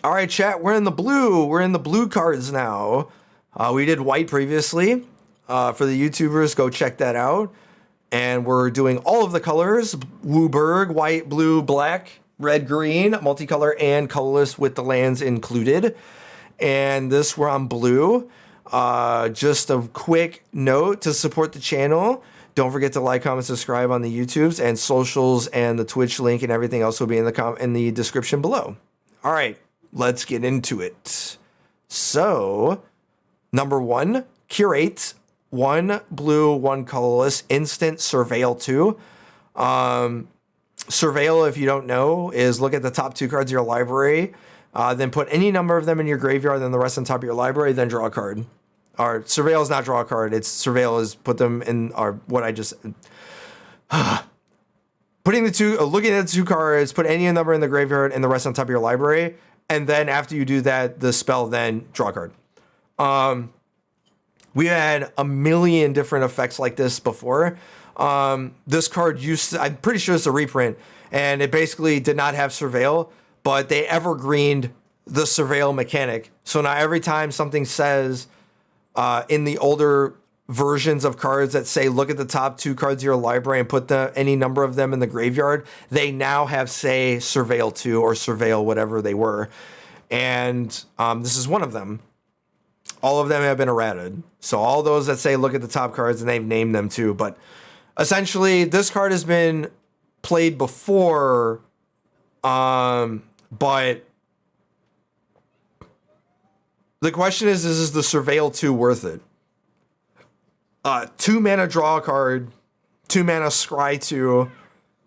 All right, chat, we're in the blue. We're in the blue cards now. We did white previously. For the YouTubers, go check that out. And we're doing all of the colors: Wooburg, white, blue, black, red, green, multicolor, and colorless with the lands included. And this, we're on blue. Just a quick note to support the channel. Don't forget to like, comment, subscribe on the YouTubes and socials, and the Twitch link and everything else will be in the description below. All right, let's get into it. So, number 1, Curate. 1 blue, 1 colorless, instant Surveil 2. Surveil, if you don't know, is look at the top 2 cards of your library, then put any number of them in your graveyard, then the rest on top of your library, then draw a card. Or Surveil is not draw a card. It's Surveil is put them in, or what I just putting the 2, looking at the 2 cards, put any number in the graveyard and the rest on top of your library, and then after you do that, the spell, then draw a card. We had a million different effects like this before. This card I'm pretty sure it's a reprint, and it basically did not have Surveil, but they evergreened the Surveil mechanic. So now every time something says in the older versions of cards that say, look at the top 2 cards of your library and put any number of them in the graveyard, they now have, say, Surveil 2 or Surveil, whatever they were. And this is one of them. All of them have been errated. So all those that say look at the top cards, and they've named them too. But essentially, this card has been played before, but the question is the Surveil 2 worth it? 2 mana draw a card, 2 mana scry 2.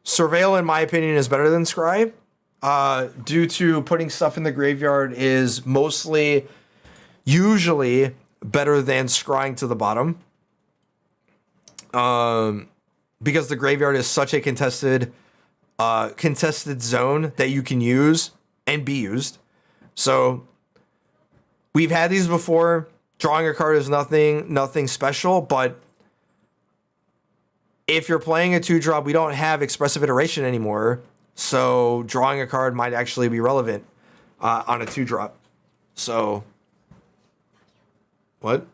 Surveil, in my opinion, is better than scry. Due to putting stuff in the graveyard is usually better than scrying to the bottom. Because the graveyard is such a contested zone that you can use and be used. So we've had these before. Drawing a card is nothing special, but if you're playing a 2-drop, we don't have expressive iteration anymore. So drawing a card might actually be relevant on a 2-drop. So what?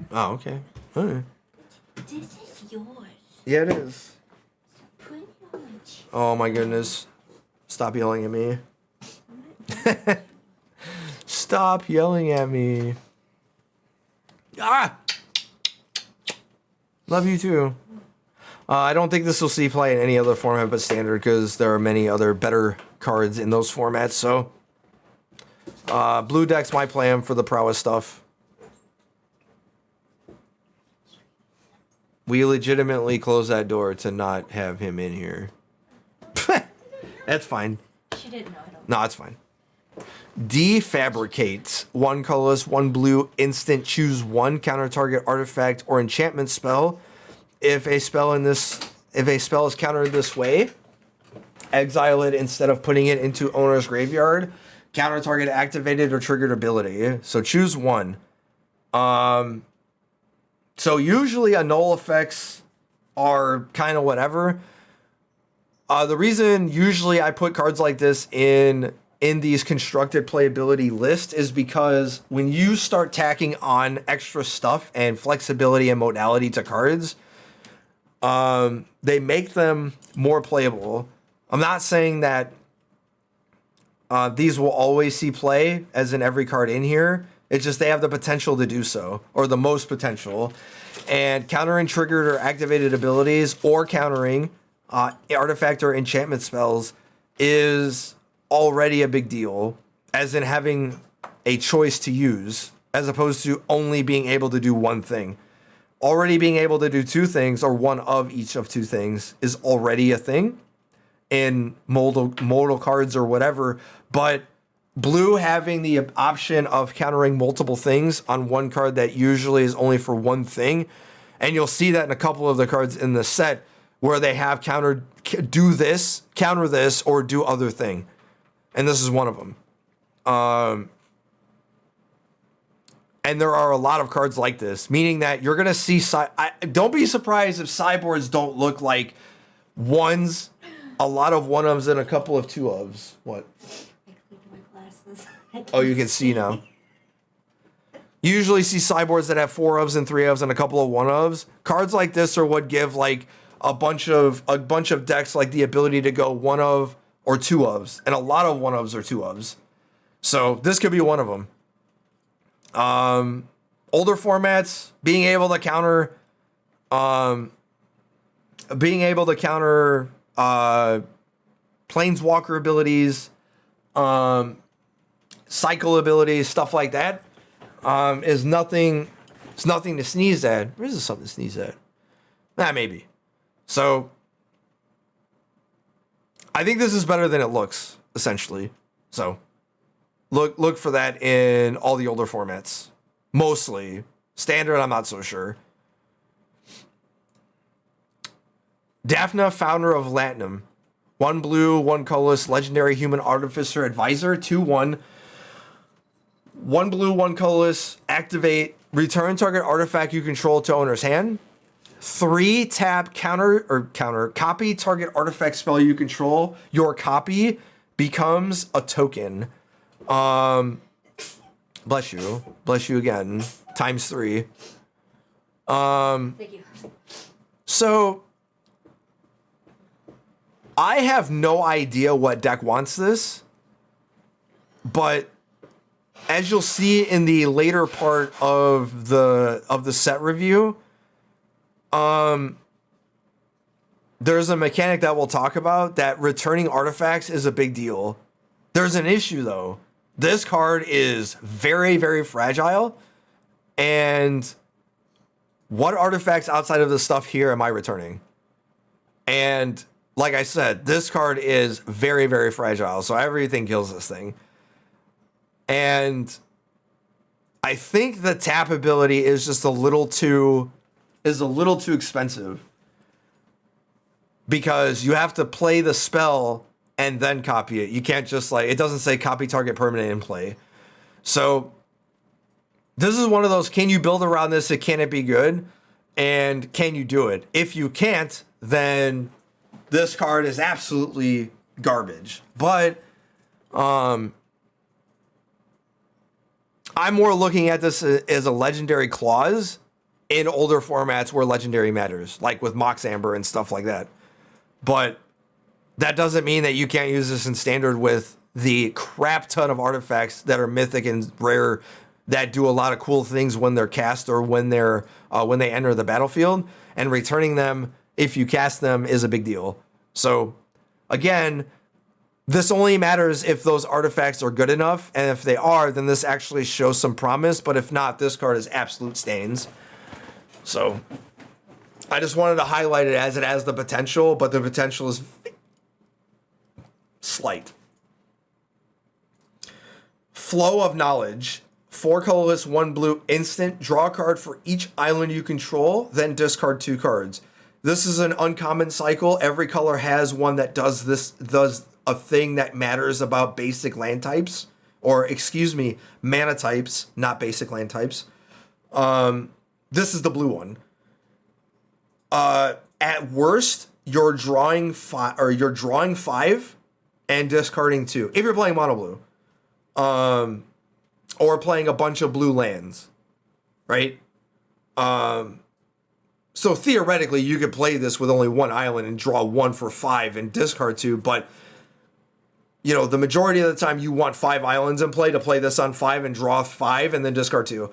Oh, okay. All right. This is yours. Yeah, it is. Pretty much. Oh my goodness. Stop yelling at me. Stop yelling at me. Ah! Love you too. I don't think this will see play in any other format but standard, because there are many other better cards in those formats, so blue decks might play him for the prowess stuff. We legitimately closed that door to not have him in here. That's fine. She didn't know. I don't. No, it's fine. Defabricate. 1 colorless, 1 blue, instant. Choose 1 counter target artifact or enchantment spell. If a spell is countered this way, exile it instead of putting it into owner's graveyard. Counter target activated or triggered ability. So choose 1. So usually null effects are kind of whatever. The reason usually I put cards like this in these constructed playability lists is because when you start tacking on extra stuff and flexibility and modality to cards, they make them more playable. I'm not saying that these will always see play, as in every card in here. It's just they have the potential to do so, or the most potential. And countering triggered or activated abilities, or countering artifact or enchantment spells, is already a big deal, as in having a choice to use, as opposed to only being able to do one thing. Already being able to do 2 things, or one of each of 2 things, is already a thing in modal cards or whatever. But blue having the option of countering multiple things on 1 card that usually is only for 1 thing, and you'll see that in a couple of the cards in the set where they have countered, do this, counter this, or do other thing. And this is one of them. And there are a lot of cards like this, meaning that you're going to see... don't be surprised if sideboards don't look like 1s a lot of one ofs and a couple of two ofs. What? I cleaned my glasses. Oh, you can see now. You usually see sideboards that have four ofs and three ofs and a couple of one ofs. Cards like this are what give like a bunch of decks like the ability to go one of or two ofs, and a lot of one ofs or two ofs. So this could be one of them. Older formats being able to counter, planeswalker abilities, cycle abilities, stuff like that, is nothing. It's nothing to sneeze at. Or is this something to sneeze at? Maybe. So I think this is better than it looks, essentially. So look for that in all the older formats. Mostly. Standard, I'm not so sure. Daphna, founder of Latinum. 1 blue, 1 colorless, legendary human artificer advisor. 2/1. 1 blue, 1 colorless. Activate. Return target artifact you control to owner's hand. 3 tap copy target artifact spell you control. Your copy becomes a token. Bless you. Bless you again. Times 3. Thank you. So I have no idea what deck wants this, but as you'll see in the later part of the set review, there's a mechanic that we'll talk about that returning artifacts is a big deal. There's an issue though. This card is very, very fragile, and what artifacts outside of the stuff here am I returning? And like I said, this card is very, very fragile, so everything kills this thing. And I think the tap ability is just a little too expensive, because you have to play the spell and then copy it. You can't just it doesn't say copy target permanent in play. So this is one of those, can you build around this? Can it be good? And can you do it? If you can't, then this card is absolutely garbage. But I'm more looking at this as a legendary clause in older formats where legendary matters, like with Mox Amber and stuff like that. But that doesn't mean that you can't use this in standard with the crap ton of artifacts that are mythic and rare that do a lot of cool things when they're cast or when they enter the battlefield, and returning them if you cast them is a big deal. So again, this only matters if those artifacts are good enough, and if they are, then this actually shows some promise. But if not, this card is absolute stains. So I just wanted to highlight it as it has the potential, but the potential is slight. Flow of Knowledge. 4 colorless, 1 blue, instant. Draw a card for each island you control, then discard 2 cards. This is an uncommon cycle. Every color has one that does a thing that matters about basic land types, or excuse me, mana types, not basic land types. This is the blue one. At worst, you're drawing 5 and discarding 2 if you're playing mono blue. Or playing a bunch of blue lands, right? So theoretically, you could play this with only 1 island and draw 1 for 5 and discard 2, but you know, the majority of the time you want 5 islands in play to play this on 5 and draw 5 and then discard 2.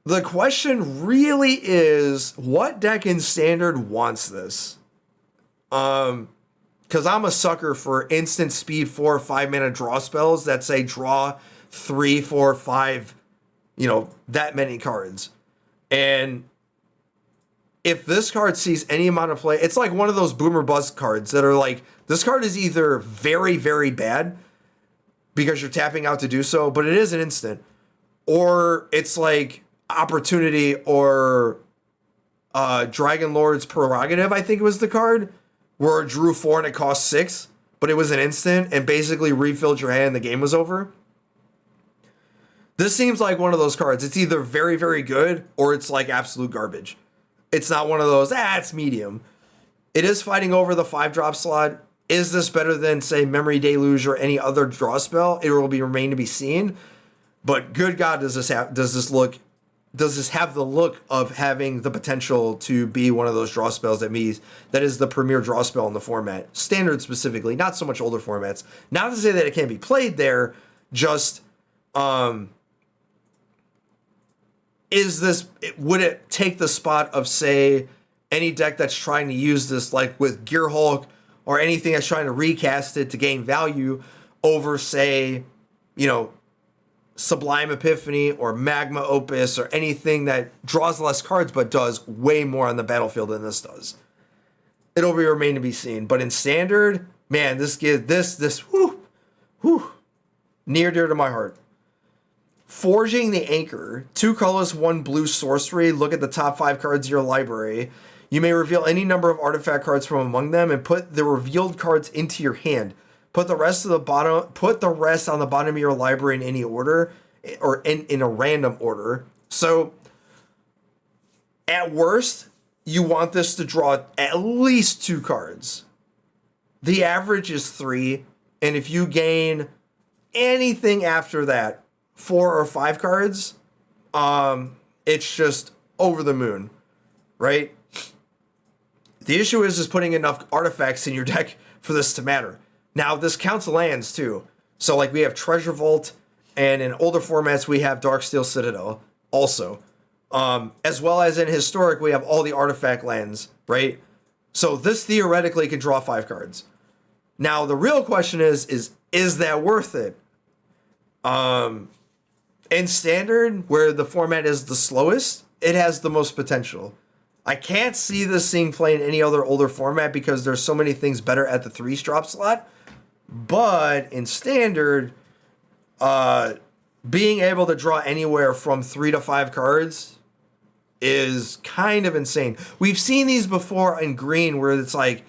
The question really is, what deck in Standard wants this? Because I'm a sucker for instant speed 4 or 5 mana draw spells that say draw 3, 4, 5, that many cards. And if this card sees any amount of play, it's like one of those boomer bust cards that are like, this card is either very, very bad because you're tapping out to do so, but it is an instant, or it's like Opportunity or Dragon Lord's Prerogative, I think it was the card, where it drew 4 and it cost 6, but it was an instant and basically refilled your hand and the game was over. This seems like one of those cards. It's either very, very good or it's like absolute garbage. It's not one of those, it's medium. It is fighting over the 5-drop slot. Is this better than, say, Memory Deluge or any other draw spell? It will remain to be seen. But good God, does this have the look of having the potential to be one of those draw spells that is the premier draw spell in the format. Standard specifically, not so much older formats. Not to say that it can't be played there, just would it take the spot of, say, any deck that's trying to use this, like with Gear Hulk, or anything that's trying to recast it to gain value over, say, Sublime Epiphany or Magma Opus or anything that draws less cards but does way more on the battlefield than this does. It'll remain to be seen. But in Standard, man, this near dear to my heart. Forging the Anchor, 2 colorless, 1 blue sorcery. Look at the top 5 cards of your library. You may reveal any number of artifact cards from among them and put the revealed cards into your hand. Put the rest on the bottom of your library in any order, or in a random order. So at worst, you want this to draw at least 2 cards. The average is 3, and if you gain anything after that, 4 or 5 cards, it's just over the moon, right? The issue is putting enough artifacts in your deck for this to matter. Now, this counts lands too. So, like, we have Treasure Vault, and in older formats, we have Darksteel Citadel also. As well as in Historic, we have all the artifact lands, right? So, this theoretically can draw 5 cards. Now, the real question is that worth it? In Standard, where the format is the slowest, it has the most potential. I can't see this seeing play in any other older format because there's so many things better at the 3-drop slot. But in Standard, being able to draw anywhere from 3 to 5 cards is kind of insane. We've seen these before in Green where it's like,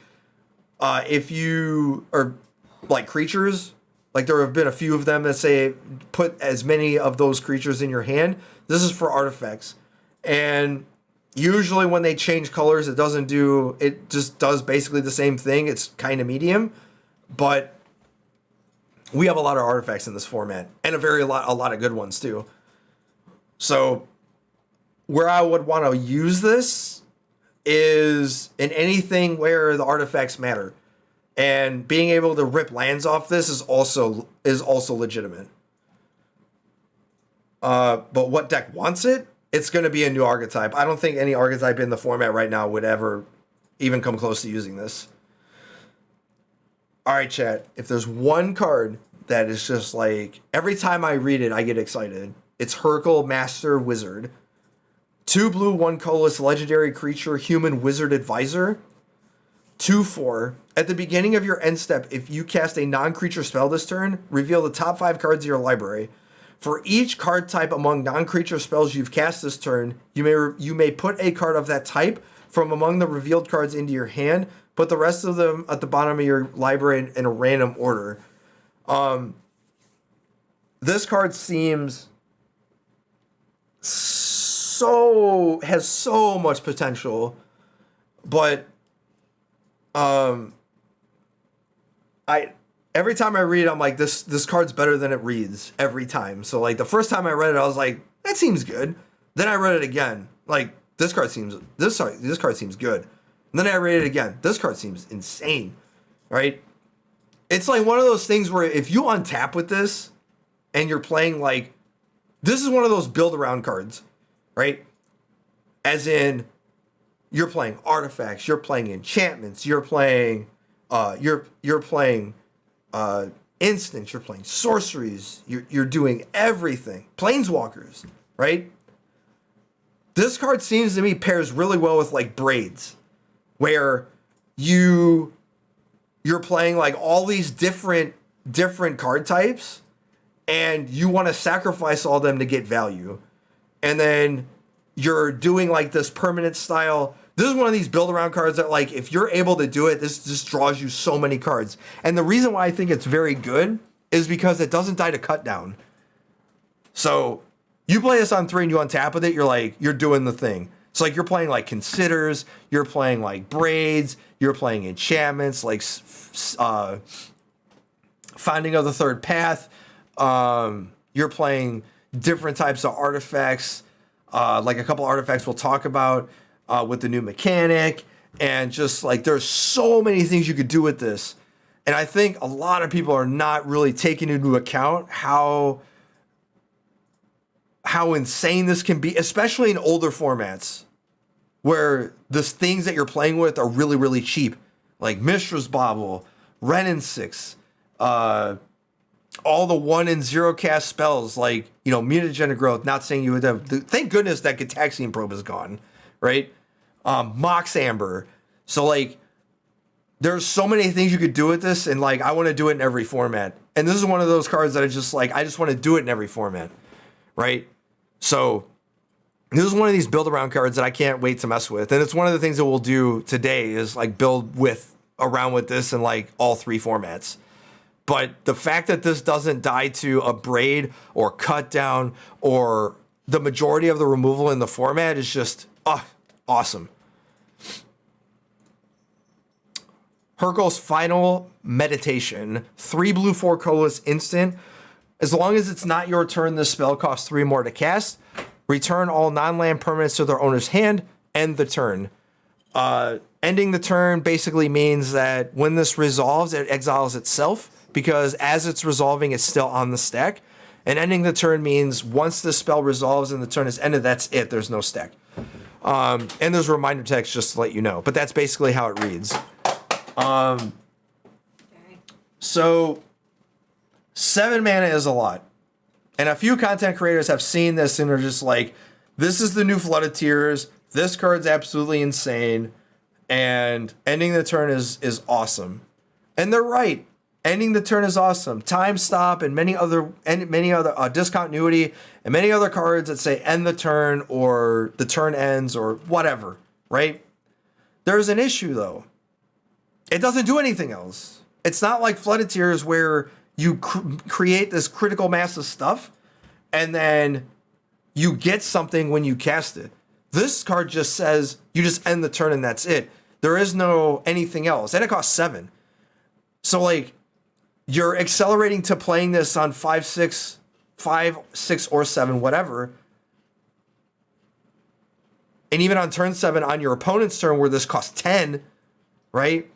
if you are like creatures, like there have been a few of them that say put as many of those creatures in your hand. This is for artifacts. And usually when they change colors, it just does basically the same thing. It's kind of medium, but we have a lot of artifacts in this format and a lot of good ones too. So where I would want to use this is in anything where the artifacts matter, and being able to rip lands off this is also legitimate. But what deck wants it? It's going to be a new archetype. I don't think any archetype in the format right now would ever even come close to using this. All right, chat. If there's one card that is just like, every time I read it, I get excited. It's Hercule Master Wizard. 2 blue, 1 colorless, legendary creature, human wizard advisor. 2/4. At the beginning of your end step, if you cast a non-creature spell this turn, reveal the top 5 cards of your library. For each card type among non-creature spells you've cast this turn, you may put a card of that type from among the revealed cards into your hand. Put the rest of them at the bottom of your library in a random order. This card seems has so much potential, but every time I read it, I'm like, this card's better than it reads every time. So like the first time I read it, I was like, that seems good. Then I read it again, like this card seems good. And then I read it again. This card seems insane, right? It's like one of those things where if you untap with this and you're playing, like, this is one of those build around cards, right? As in, you're playing artifacts, you're playing enchantments, you're playing instants, you're playing sorceries, you're doing everything. Planeswalkers, right? This card seems to me pairs really well with like braids, where you're playing like all these different card types, and you want to sacrifice all them to get value. And then you're doing like this permanent style. This is one of these build around cards that, like, if you're able to do it, this just draws you so many cards. And the reason why I think it's very good is because it doesn't die to cut down. So you play this on 3 and you untap with it, you're doing the thing. So like you're playing like Considers, you're playing like Braids, you're playing enchantments like Finding of the Third Path. You're playing different types of artifacts, like a couple artifacts we'll talk about with the new mechanic, and just like there's so many things you could do with this. And I think a lot of people are not really taking into account how insane this can be, especially in older formats where the things that you're playing with are really, really cheap, like Mistress Bauble, Wrenn and 6, all the 1 and 0 cast spells, like, you know, Mutagenic Growth. Not saying you would have. Thank goodness that Gitaxian Probe is gone, right? Mox Amber. So like, there's so many things you could do with this, and like I want to do it in every format. And this is one of those cards that I just want to do it in every format, right? So this is one of these build around cards that I can't wait to mess with. And it's one of the things that we'll do today is like build around with this in like all 3 formats. But the fact that this doesn't die to a Braid or Cut Down or the majority of the removal in the format is just awesome. Hurkyl's Final Meditation. 3 blue, 4 colorless instant. As long as it's not your turn, this spell costs 3 more to cast. Return all non-land permanents to their owner's hand. End the turn. Ending the turn basically means that when this resolves, it exiles itself, because as it's resolving, it's still on the stack. And ending the turn means once the spell resolves and the turn is ended, that's it. There's no stack. And there's reminder text just to let you know. But that's basically how it reads. So 7 mana is a lot. And a few content creators have seen this and are just like, this is the new Flooded Tears. This card's absolutely insane. And ending the turn is awesome. And they're right. Ending the turn is awesome. Time Stop and many other Discontinuity and many other cards that say end the turn or the turn ends or whatever, right? There's an issue though. It doesn't do anything else. It's not like Flooded Tears where you create this critical mass of stuff and then you get something when you cast it. This card just says you just end the turn and that's it. There is no anything else. And it costs 7. So like you're accelerating to playing this on 5, 6, or 7, whatever. And even on turn 7 on your opponent's turn where this costs 10, right?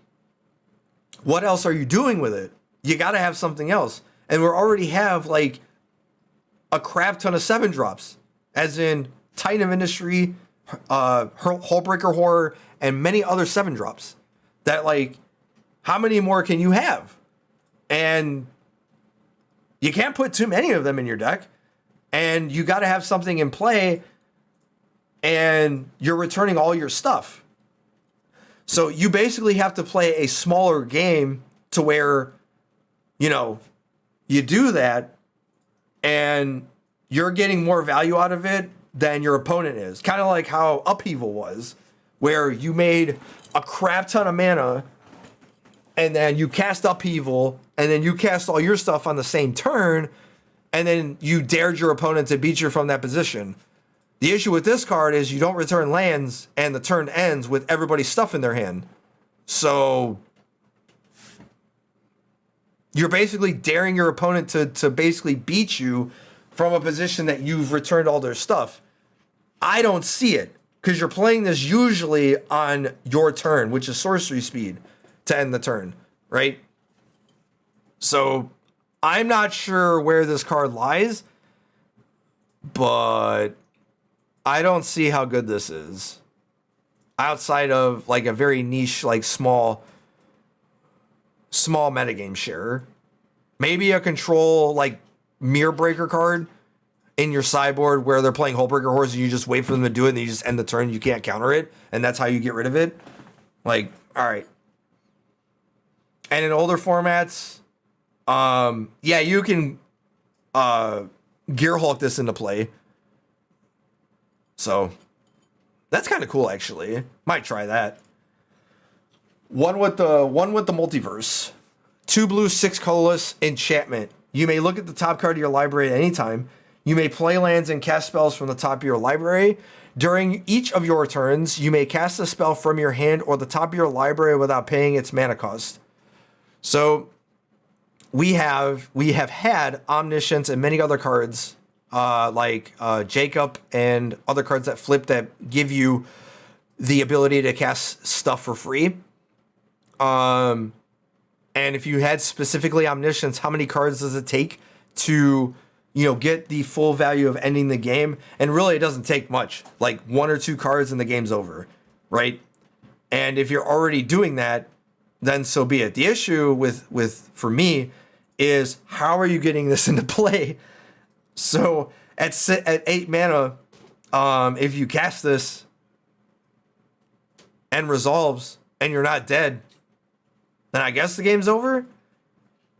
What else are you doing with it? You got to have something else. And we already have like a crap ton of 7 drops, as in Titan of Industry, Hullbreaker Horror, and many other 7 drops. That like, how many more can you have? And you can't put too many of them in your deck. And you got to have something in play. And you're returning all your stuff. So you basically have to play a smaller game to where, you know, you do that and you're getting more value out of it than your opponent is. Kind of like how Upheaval was, where you made a crap ton of mana and then you cast Upheaval and then you cast all your stuff on the same turn and then you dared your opponent to beat you from that position. The issue with this card is you don't return lands and the turn ends with everybody's stuff in their hand. So you're basically daring your opponent to basically beat you from a position that you've returned all their stuff. I don't see it because you're playing this usually on your turn, which is sorcery speed to end the turn, right? So I'm not sure where this card lies, but I don't see how good this is outside of like a very niche, like small metagame share. Maybe a control like Mirror Breaker card in your sideboard where they're playing Hullbreaker Horse and you just wait for them to do it and you just end the turn. You can't counter it. And that's how you get rid of it. Like, all right. And in older formats, yeah, you can Gear Hulk this into play. So that's kind of cool, actually. Might try that. One with the multiverse. 2 blue, 6 colorless enchantment. You may look at the top card of your library at any time. You may play lands and cast spells from the top of your library. During each of your turns, you may cast a spell from your hand or the top of your library without paying its mana cost. So we have had Omniscience and many other cards like Jacob and other cards that flip that give you the ability to cast stuff for free. And if you had specifically Omniscience, how many cards does it take to, get the full value of ending the game? And really, it doesn't take much, like 1 or 2 cards and the game's over, right? And if you're already doing that, then so be it. The issue with for me is, how are you getting this into play? So at 8 mana, if you cast this and resolves and you're not dead, then I guess the game's over.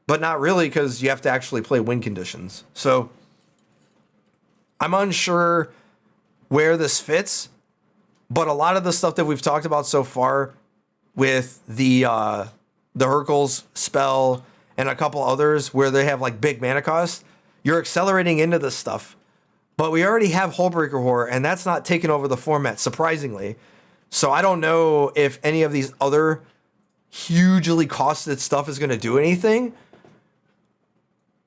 But not really, because you have to actually play win conditions. So I'm unsure where this fits, but a lot of the stuff that we've talked about so far with the Hercules spell and a couple others where they have like big mana costs, you're accelerating into this stuff. But we already have Hullbreaker Horror, and that's not taken over the format, surprisingly. So I don't know if any of these other hugely costed stuff is going to do anything.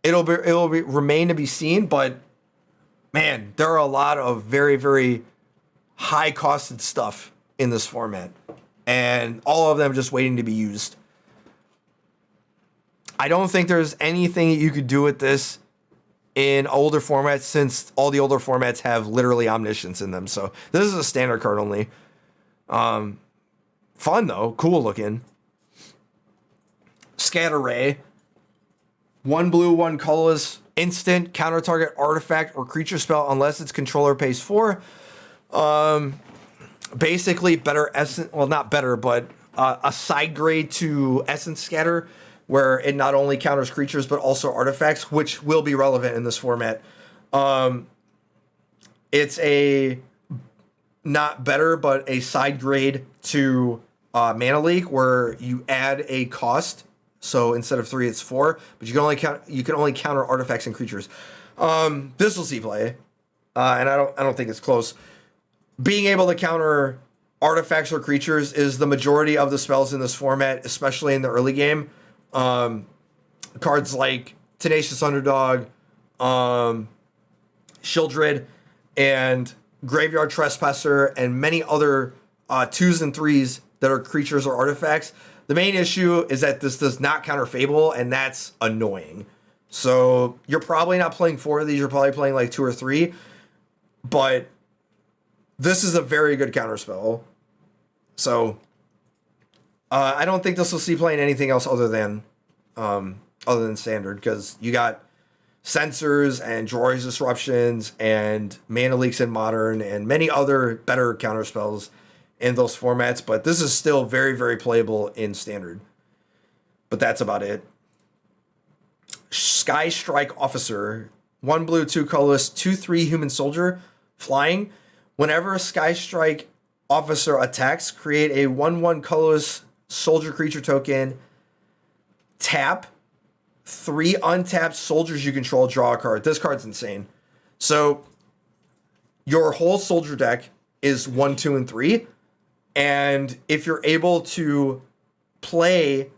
It'll remain to be seen, but man, there are a lot of very, very high costed stuff in this format, and all of them just waiting to be used. I don't think there's anything you could do with this in older formats, since all the older formats have literally Omniscience in them. So this is a standard card only. Fun though, cool looking. Scatter Ray. 1 blue, 1 colorless, instant, counter target artifact or creature spell unless its controller pays 4. Basically better essence, well, not better, but a side grade to Essence Scatter, where it not only counters creatures but also artifacts, which will be relevant in this format. It's a not better, but a side grade to Mana Leak, where you add a cost. So instead of 3, it's 4, but you can only counter artifacts and creatures. This will see play, and I don't think it's close. Being able to counter artifacts or creatures is the majority of the spells in this format, especially in the early game. Cards like Tenacious Underdog, Shieldred, and Graveyard Trespasser, and many other 2s and 3s that are creatures or artifacts. The main issue is that this does not counter Fable, and that's annoying. So you're probably not playing 4 of these. You're probably playing like 2 or 3. But this is a very good counter spell. So I don't think this will see playing anything else other than standard, because you got Censors and Drawer's Disruptions and Mana Leaks in Modern and many other better counter spells in those formats, but this is still very, very playable in Standard. But that's about it. Sky Strike Officer. 1 blue, 2 colorless, 2/3 human soldier, flying. Whenever a Sky Strike Officer attacks, create a 1/1 colorless soldier creature token. Tap. 3 untapped soldiers you control, draw a card. This card's insane. So your whole soldier deck is 1, 2, and 3. And if you're able to play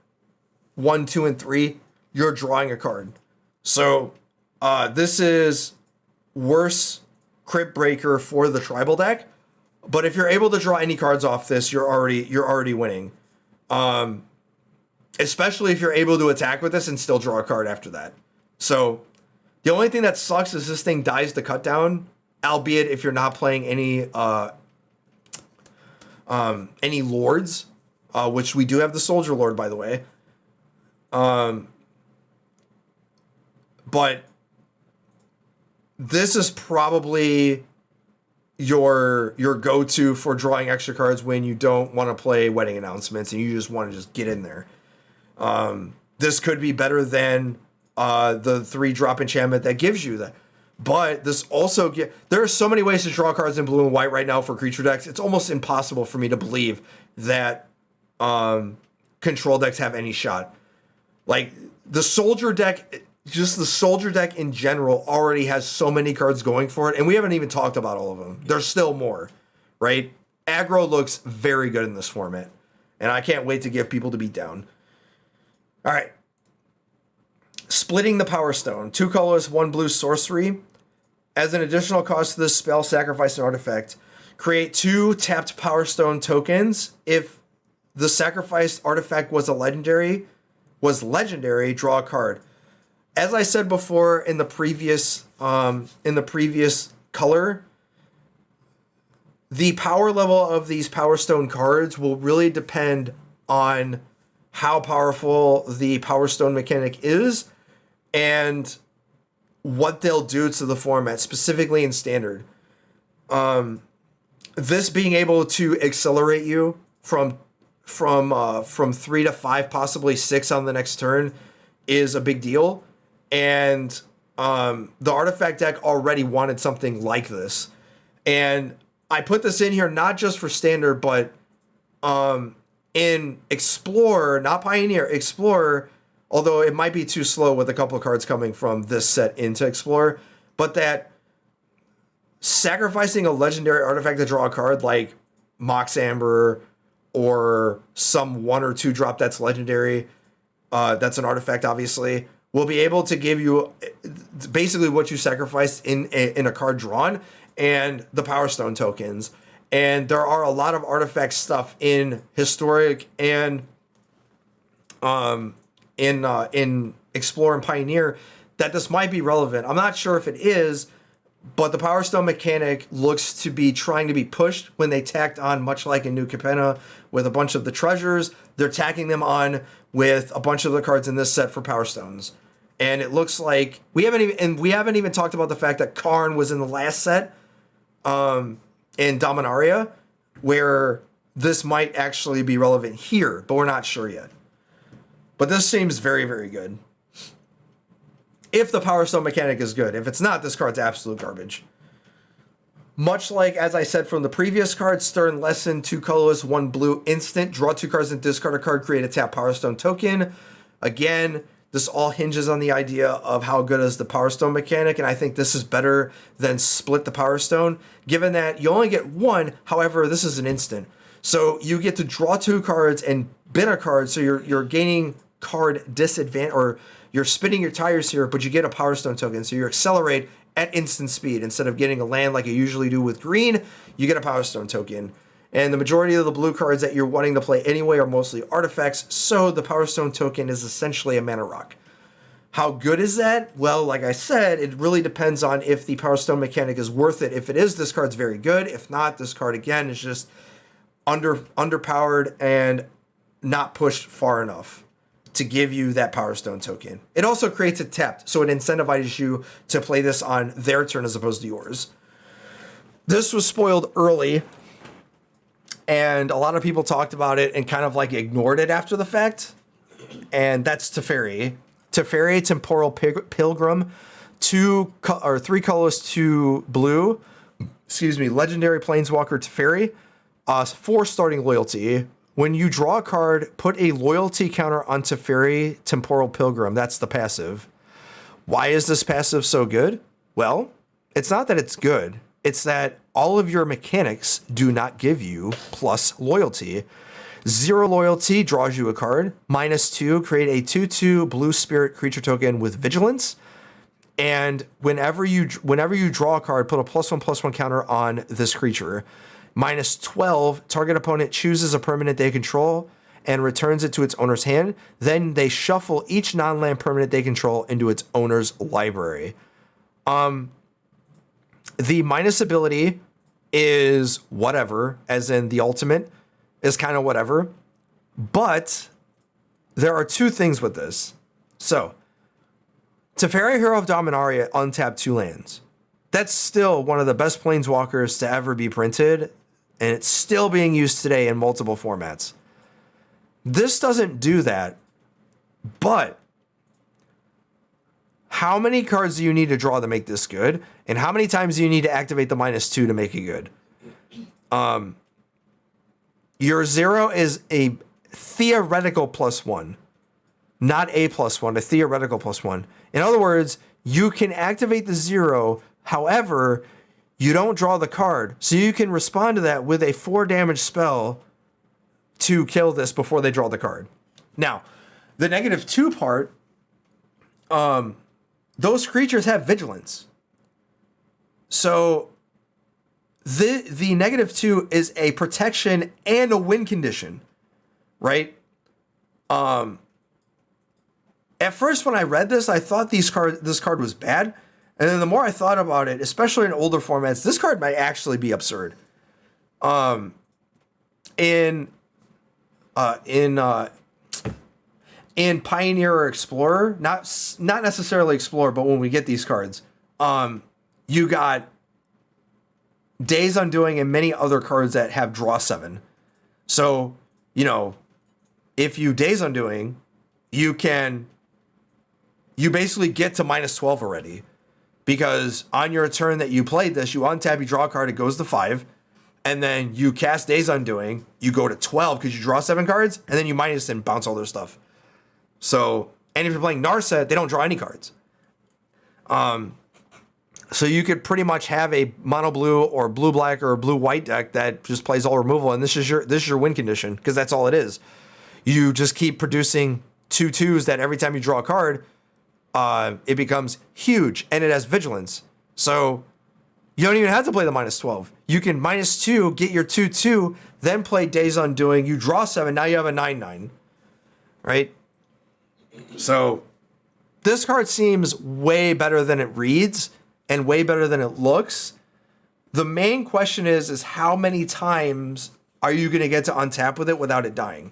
1, 2, and 3, you're drawing a card. So this is worse Crypt Breaker for the tribal deck. But if you're able to draw any cards off this, you're already winning. Especially if you're able to attack with this and still draw a card after that. So the only thing that sucks is this thing dies to cut down, albeit if you're not playing any lords, which we do have the Soldier Lord, by the way. But this is probably your go-to for drawing extra cards when you don't want to play Wedding Announcements and you just want to just get in there. This could be better than the 3-drop enchantment that gives you that. But this also there are so many ways to draw cards in blue and white right now for creature decks. It's almost impossible for me to believe that control decks have any shot. Like the soldier deck, just the soldier deck in general already has so many cards going for it, and we haven't even talked about all of them. There's still more, right? Aggro looks very good in this format, and I can't wait to give people to beat down. All right. Splitting the Power Stone. 2 colors, 1 blue sorcery. As an additional cost to this spell, sacrifice an artifact. Create 2 tapped Power Stone tokens. If the sacrificed artifact was legendary, draw a card. As I said before in the previous color, the power level of these Power Stone cards will really depend on how powerful the Power Stone mechanic is and what they'll do to the format, specifically in Standard. This being able to accelerate you from 3 to 5, possibly 6 on the next turn is a big deal. And the artifact deck already wanted something like this. And I put this in here not just for Standard, but in Explorer, not Pioneer, Explorer, although it might be too slow with a couple of cards coming from this set into Explorer, but that sacrificing a legendary artifact to draw a card like Mox Amber or some 1 or 2 drop that's legendary, that's an artifact obviously, will be able to give you basically what you sacrificed in a card drawn and the Power Stone tokens. And there are a lot of artifact stuff in Historic and in Explorer and Pioneer that this might be relevant. I'm not sure if it is, but the Power Stone mechanic looks to be trying to be pushed when they tacked on, much like in New Capenna with a bunch of the treasures, they're tacking them on with a bunch of the cards in this set for Power Stones. And it looks like we haven't even talked about the fact that Karn was in the last set in Dominaria, where this might actually be relevant here, but we're not sure yet. But this seems very, very good. If the Power Stone mechanic is good. If it's not, this card's absolute garbage. Much like, as I said from the previous card, Stern Lesson, 2 colorless, 1 blue, instant. Draw 2 cards and discard a card, create a tap Power Stone token. Again, this all hinges on the idea of how good is the Power Stone mechanic, and I think this is better than Split the Power Stone, given that you only get 1, however, this is an instant. So you get to draw 2 cards and bin a card, so you're gaining card disadvantage, or you're spinning your tires here, but you get a Power Stone token, so you accelerate at instant speed. Instead of getting a land like you usually do with green, you get a Power Stone token. And the majority of the blue cards that you're wanting to play anyway are mostly artifacts, so the Power Stone token is essentially a mana rock. How good is that? Well, like I said, it really depends on if the Power Stone mechanic is worth it. If it is, this card's very good. If not, this card, again, is just underpowered and not pushed far enough to give you that Power Stone token. It also creates a tapped, so it incentivizes you to play this on their turn as opposed to yours. This was spoiled early, and a lot of people talked about it and kind of like ignored it after the fact, and that's Teferi. Teferi, Temporal Pilgrim, 3 colors, 2 blue, legendary Planeswalker Teferi, 4 starting loyalty. When you draw a card, put a loyalty counter on Teferi, Temporal Pilgrim. That's the passive. Why is this passive so good? Well, it's not that it's good. It's that all of your mechanics do not give you plus loyalty. 0 loyalty draws you a card. -2, create a 2/2 blue spirit creature token with vigilance. And whenever you draw a card, put a +1/+1 counter on this creature. -12, target opponent chooses a permanent they control and returns it to its owner's hand. Then they shuffle each non-land permanent they control into its owner's library. The minus ability is whatever, as in the ultimate is kind of whatever. But there are 2 things with this. So, Teferi, Hero of Dominaria, untap 2 lands. That's still one of the best planeswalkers to ever be printed, and it's still being used today in multiple formats. This doesn't do that, but how many cards do you need to draw to make this good? And how many times do you need to activate the -2 to make it good? Your 0 is a theoretical +1. not a +1, a theoretical +1. In other words, you can activate the 0, however, you don't draw the card. So you can respond to that with a 4 damage spell to kill this before they draw the card. Now, the -2 part, those creatures have vigilance. So the -2 is a protection and a win condition, right? At first, when I read this, I thought this card was bad. And then the more I thought about it, especially in older formats, this card might actually be absurd. In Pioneer or Explorer, not necessarily Explorer, but when we get these cards, you got Days Undoing and many other cards that have draw 7. So, if you Days Undoing, you basically get to -12 already. Because on your turn that you played this, you untap, you draw a card, it goes to 5. And then you cast Days Undoing, you go to 12 because you draw 7 cards, and then you minus and bounce all their stuff. So, and if you're playing Narset, they don't draw any cards. So you could pretty much have a mono blue or blue black or blue white deck that just plays all removal, and this is your win condition, because that's all it is. You just keep producing 2/2s that every time you draw a card, it becomes huge, and it has vigilance. So you don't even have to play the -12. You can -2, get your 2/2, then play Days Undoing. You draw 7. Now you have a 9/9, right? So this card seems way better than it reads and way better than it looks. The main question is how many times are you going to get to untap with it without it dying?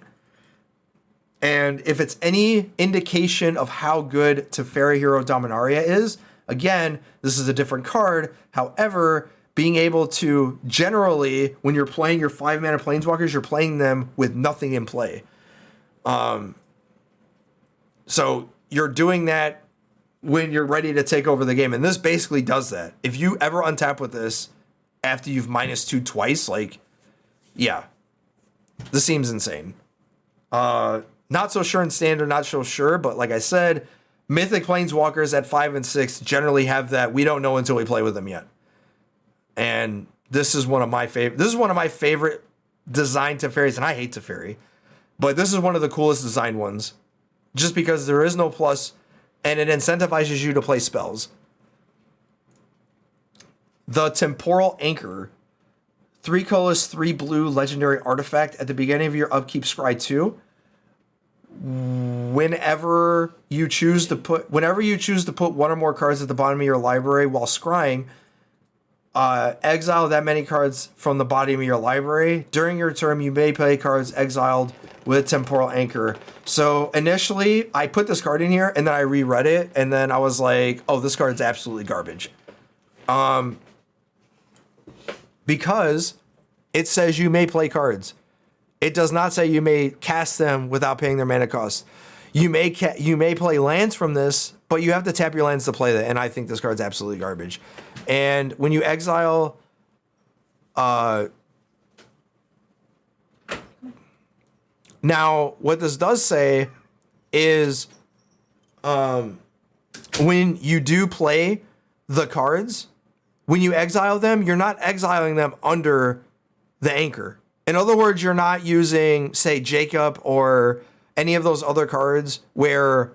And if it's any indication of how good Teferi Hero Dominaria is, again, this is a different card. However, being able to generally, when you're playing your 5-mana Planeswalkers, you're playing them with nothing in play. So you're doing that when you're ready to take over the game. And this basically does that. If you ever untap with this after you've -2 twice, yeah, this seems insane. Not so sure in Standard, not so sure, but like I said, Mythic Planeswalkers at 5 and 6 generally have that we don't know until we play with them yet. And this is one of my favorite. This is one of my favorite design Teferis, and I hate Teferi, but this is one of the coolest designed ones, just because there is no plus, and it incentivizes you to play spells. The Temporal Anchor, 3 colorless, 3 blue legendary artifact at the beginning of your upkeep. Scry 2. Whenever you choose to put one or more cards at the bottom of your library while scrying, exile that many cards from the bottom of your library. During your turn, you may play cards exiled with Temporal Anchor. So initially, I put this card in here, and then I reread it, and then I was like, oh, this card's absolutely garbage. Because it says you may play cards. It does not say you may cast them without paying their mana cost. You may play lands from this, but you have to tap your lands to play that, and I think this card's absolutely garbage. And when you exile, now what this does say is, when you do play the cards, when you exile them, you're not exiling them under the anchor. In other words, you're not using, say, Jacob or any of those other cards where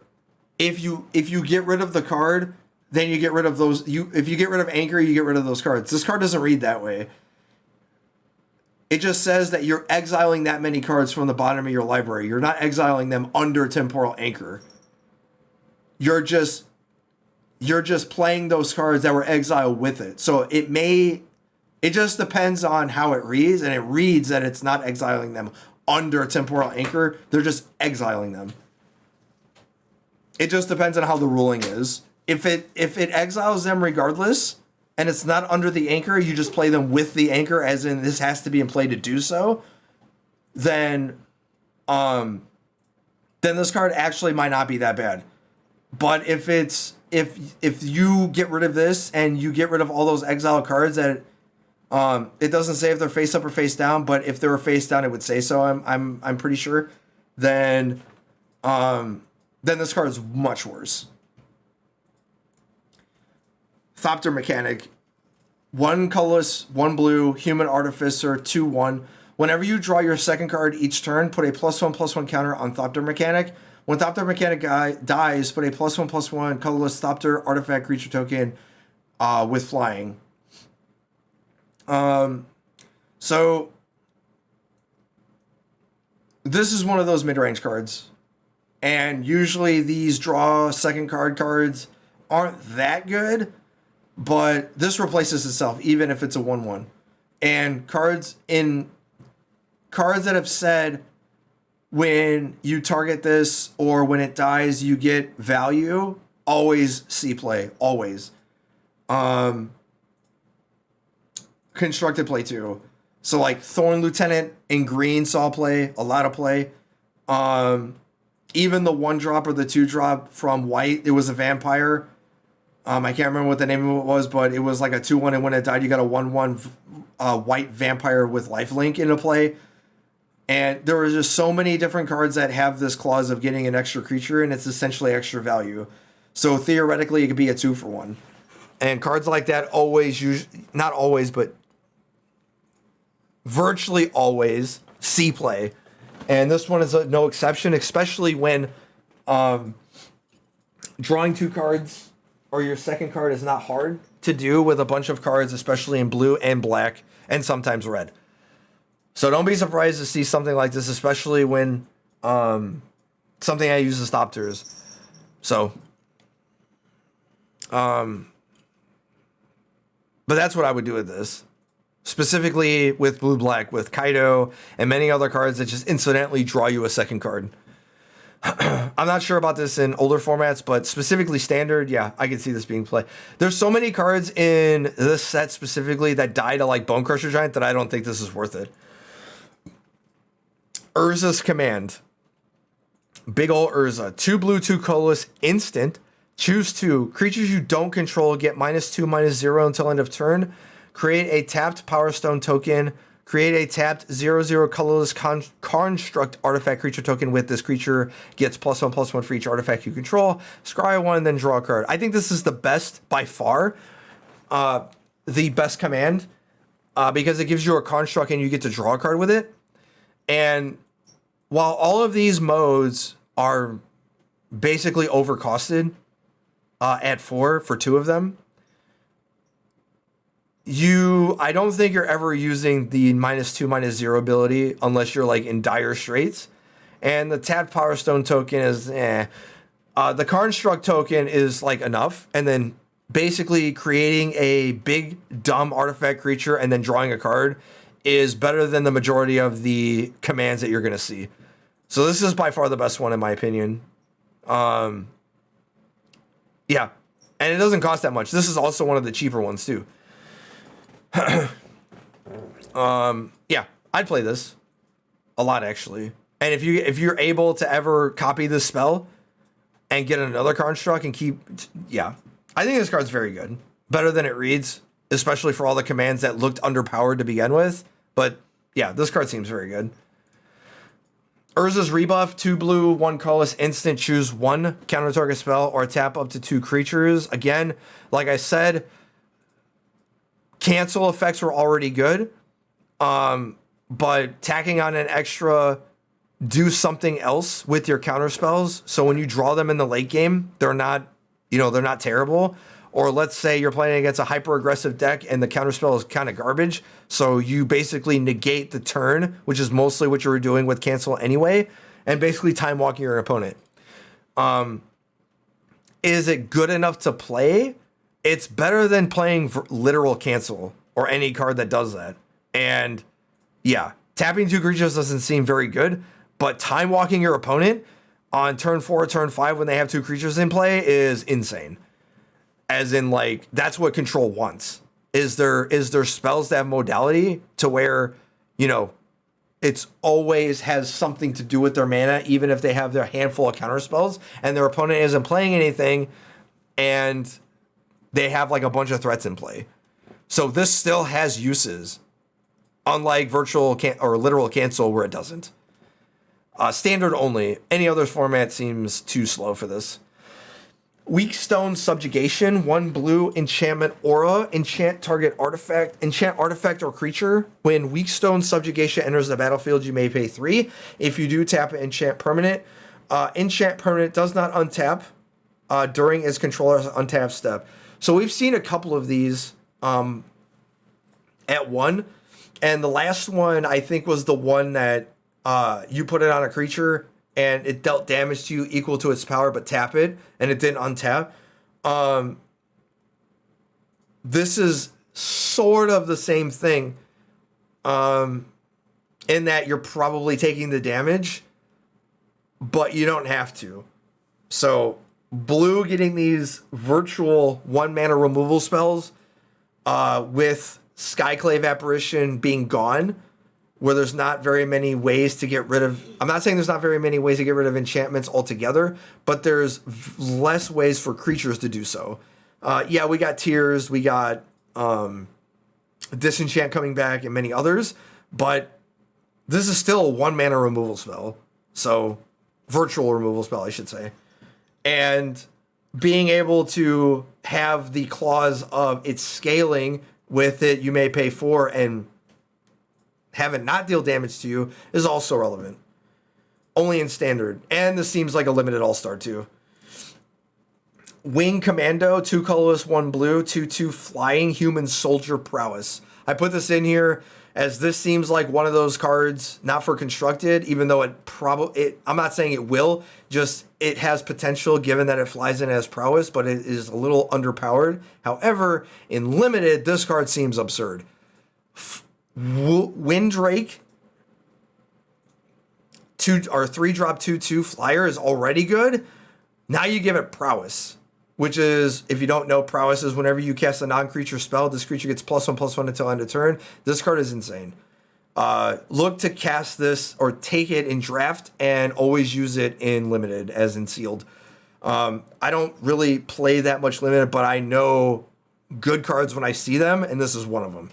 if you get rid of the card, then you get rid of those. If you get rid of Anchor, you get rid of those cards. This card doesn't read that way. It just says that you're exiling that many cards from the bottom of your library. You're not exiling them under Temporal Anchor. You're just playing those cards that were exiled with it. So it just depends on how it reads, and it reads that it's not exiling them under Temporal Anchor. They're just exiling them. It just depends on how the ruling is. If it exiles them regardless, and it's not under the anchor, you just play them with the anchor, as in this has to be in play to do so, then this card actually might not be that bad. But if you get rid of this and you get rid of all those exile cards that it doesn't say if they're face up or face down, but if they were face down, it would say so. I'm pretty sure. Then then this card is much worse. Thopter Mechanic. 1 colorless, 1 blue, Human Artificer, 2/1. Whenever you draw your second card each turn, put a +1/+1 counter on Thopter Mechanic. When Thopter Mechanic dies, put a +1/+1 colorless Thopter artifact creature token with flying. So this is one of those mid-range cards. And usually these draw second card cards aren't that good, but this replaces itself even if it's a 1/1. And cards that have said when you target this or when it dies you get value, always see play, always. Constructed play too. So like Thorn Lieutenant in green saw play, a lot of play. Even the 1-drop or the 2-drop from white, it was a vampire. I can't remember what the name of it was, but it was like a 2/1, and when it died, you got a 1/1 white vampire with lifelink into play. And there were just so many different cards that have this clause of getting an extra creature, and it's essentially extra value. So theoretically, it could be a 2-for-1. And cards like that always, not always, but virtually always see play. And this one is no exception, especially when drawing 2 cards or your second card is not hard to do with a bunch of cards, especially in blue and black and sometimes red. So don't be surprised to see something like this, especially when something I use as Thopters. So, but that's what I would do with this. Specifically with blue-black, with Kaido, and many other cards that just incidentally draw you a second card. I'm not sure about this in older formats, but specifically standard, yeah, I can see this being played. There's so many cards in this set specifically that die to like Bone Crusher Giant that I don't think this is worth it. Urza's Command. Big ol' Urza. 2 blue, 2 colorless, instant. Choose 2. Creatures you don't control get -2/-0 until end of turn. Create a tapped Power Stone token. Create a tapped 0/0 colorless construct artifact creature token with this creature. Gets +1/+1 for each artifact you control. Scry 1, then draw a card. I think this is the best, by far, the best command, because it gives you a construct and you get to draw a card with it. And while all of these modes are basically overcosted at 4 for 2 of them, I don't think you're ever using the -2/-0 ability unless you're like in dire straits. And the tapped Power Stone token is the construct token is like enough, and then basically creating a big dumb artifact creature and then drawing a card is better than the majority of the commands that you're going to see. So this is by far the best one in my opinion. Yeah, and it doesn't cost that much. This is also one of the cheaper ones too. Yeah, I'd play this a lot actually. And if you're able to ever copy this spell and get another construct and keep, yeah, I think this card's very good. Better than it reads, especially for all the commands that looked underpowered to begin with. But yeah, this card seems very good. Urza's Rebuff, 2 blue, 1 colorless, instant, choose 1 counter target spell or tap up to 2 creatures. Again, like I said, cancel effects were already good, but tacking on an extra do something else with your counter spells. So when you draw them in the late game, they're not terrible. Or let's say you're playing against a hyper aggressive deck and the counter spell is kind of garbage. So you basically negate the turn, which is mostly what you were doing with cancel anyway, and basically time walking your opponent. Is it good enough to play? It's better than playing literal cancel or any card that does that. And yeah, tapping 2 creatures doesn't seem very good, but time walking your opponent on turn 4 or turn 5 when they have 2 creatures in play is insane. As in, like, that's what control wants. Is there spells that have modality to where, it's always has something to do with their mana, even if they have their handful of counter spells and their opponent isn't playing anything and they have like a bunch of threats in play. So this still has uses, unlike virtual or literal cancel where it doesn't. Standard only. Any other format seems too slow for this. Weak Stone Subjugation, 1 blue, enchantment aura, enchant artifact or creature. When Weak Stone Subjugation enters the battlefield, you may pay 3. If you do, tap an enchant permanent. Enchant permanent does not untap during its controller's untap step. So we've seen a couple of these at 1. And the last one, I think, was the one that you put it on a creature and it dealt damage to you equal to its power, but tap it, and it didn't untap. This is sort of the same thing in that you're probably taking the damage, but you don't have to. So blue getting these virtual 1-mana removal spells with Skyclave Apparition being gone, where there's not very many ways to get rid of... I'm not saying there's not very many ways to get rid of enchantments altogether, but there's less ways for creatures to do so. Yeah, we got Tears, we got Disenchant coming back, and many others, but this is still a 1-mana removal spell. So, virtual removal spell, I should say. And being able to have the clause of its scaling with it, you may pay 4, and have it not deal damage to you is also relevant. Only in standard. And this seems like a limited all-star too. Wing Commando, 2 colorless, 1 blue, 2/2 flying human soldier prowess. I put this in here as this seems like one of those cards, not for constructed, even though I'm not saying it will, just it has potential given that it flies in as prowess, but it is a little underpowered. However, in limited, this card seems absurd. Windrake, 3-drop 2/2 flyer is already good. Now you give it prowess, which is, if you don't know, prowess is whenever you cast a non-creature spell, this creature gets +1/+1 until end of turn. This card is insane. Look to cast this or take it in draft and always use it in limited as in sealed. I don't really play that much limited, but I know good cards when I see them, and this is one of them.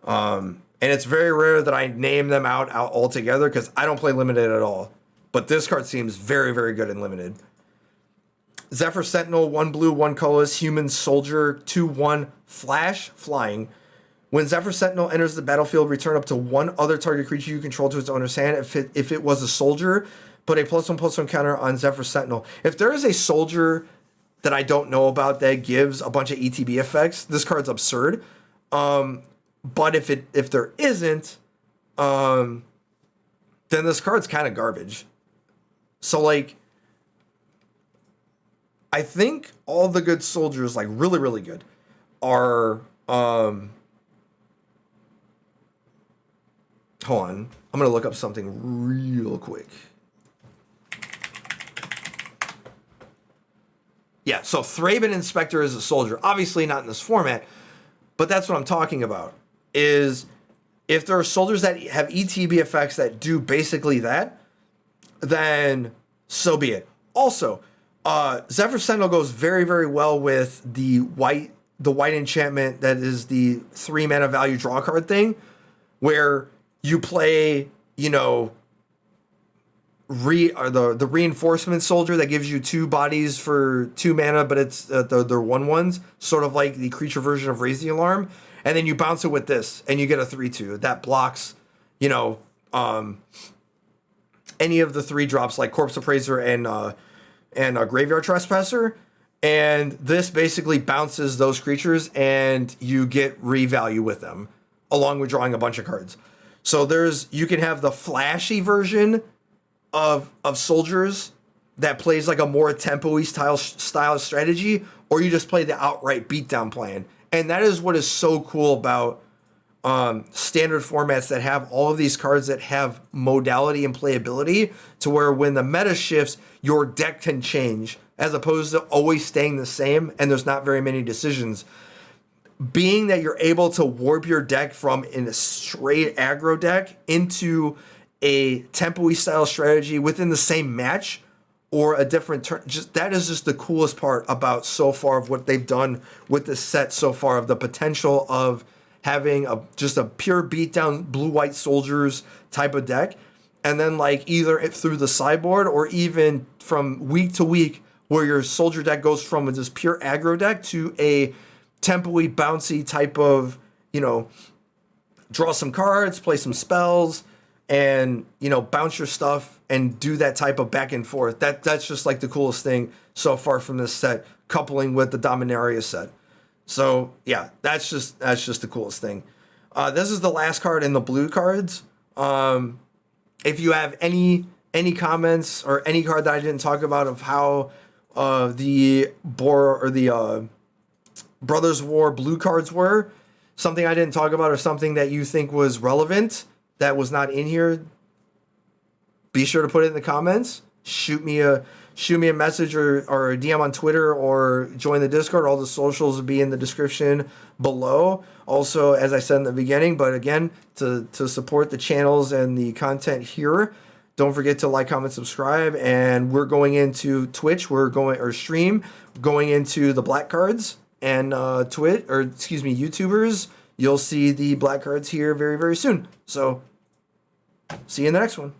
And it's very rare that I name them out altogether because I don't play limited at all. But this card seems very, very good in limited. Zephyr Sentinel, 1 blue, 1 colorless, human soldier, 2/1 flash, flying. When Zephyr Sentinel enters the battlefield, return up to 1 other target creature you control to its owner's hand. If it was a soldier, put a +1/+1 counter on Zephyr Sentinel. If there is a soldier that I don't know about that gives a bunch of ETB effects, this card's absurd. But if there isn't, then this card's kind of garbage. So, like, I think all the good soldiers, like really, really good, are... hold on. I'm going to look up something real quick. Yeah, so Thraben Inspector is a soldier. Obviously not in this format, but that's what I'm talking about. Is if there are soldiers that have ETB effects that do basically that, then so be it. Also, Zephyr Sentinel goes very, very well with the white enchantment that is the 3-mana value draw card thing, where you play, you know, the reinforcement soldier that gives you 2 bodies for 2 mana, but it's they're 1/1s, sort of like the creature version of Raise the Alarm. And then you bounce it with this, and you get a 3/2 that blocks, you know, any of the 3-drops like Corpse Appraiser and Graveyard Trespasser. And this basically bounces those creatures, and you get revalue with them, along with drawing a bunch of cards. So you can have the flashy version of soldiers that plays like a more tempo-y style strategy, or you just play the outright beatdown plan. And that is what is so cool about standard formats that have all of these cards that have modality and playability, to where when the meta shifts, your deck can change as opposed to always staying the same, and there's not very many decisions. Being that you're able to warp your deck from in a straight aggro deck into a tempo-y style strategy within the same match or a different turn, that is just the coolest part about so far of what they've done with this set so far, of the potential of having just a pure beatdown blue-white soldiers type of deck. and then like either through the sideboard or even from week to week, where your soldier deck goes from this pure aggro deck to a tempo-y, bouncy type of, you know, draw some cards, play some spells, and, you know, bounce your stuff and do that type of back and forth. That's just like the coolest thing so far from this set, coupling with the Dominaria set. So yeah, that's just the coolest thing. This is the last card in the blue cards. If you have any comments or any card that I didn't talk about of how the Brothers War blue cards were, something I didn't talk about or something that you think was relevant that was not in here, be sure to put it in the comments. Shoot me a message or a DM on Twitter or join the Discord. All the socials will be in the description below. Also, as I said in the beginning, but again, to support the channels and the content here, don't forget to like, comment, subscribe. And we're going into Twitch. Stream, going into the black cards and YouTubers. You'll see the black cards here very, very soon. So see you in the next one.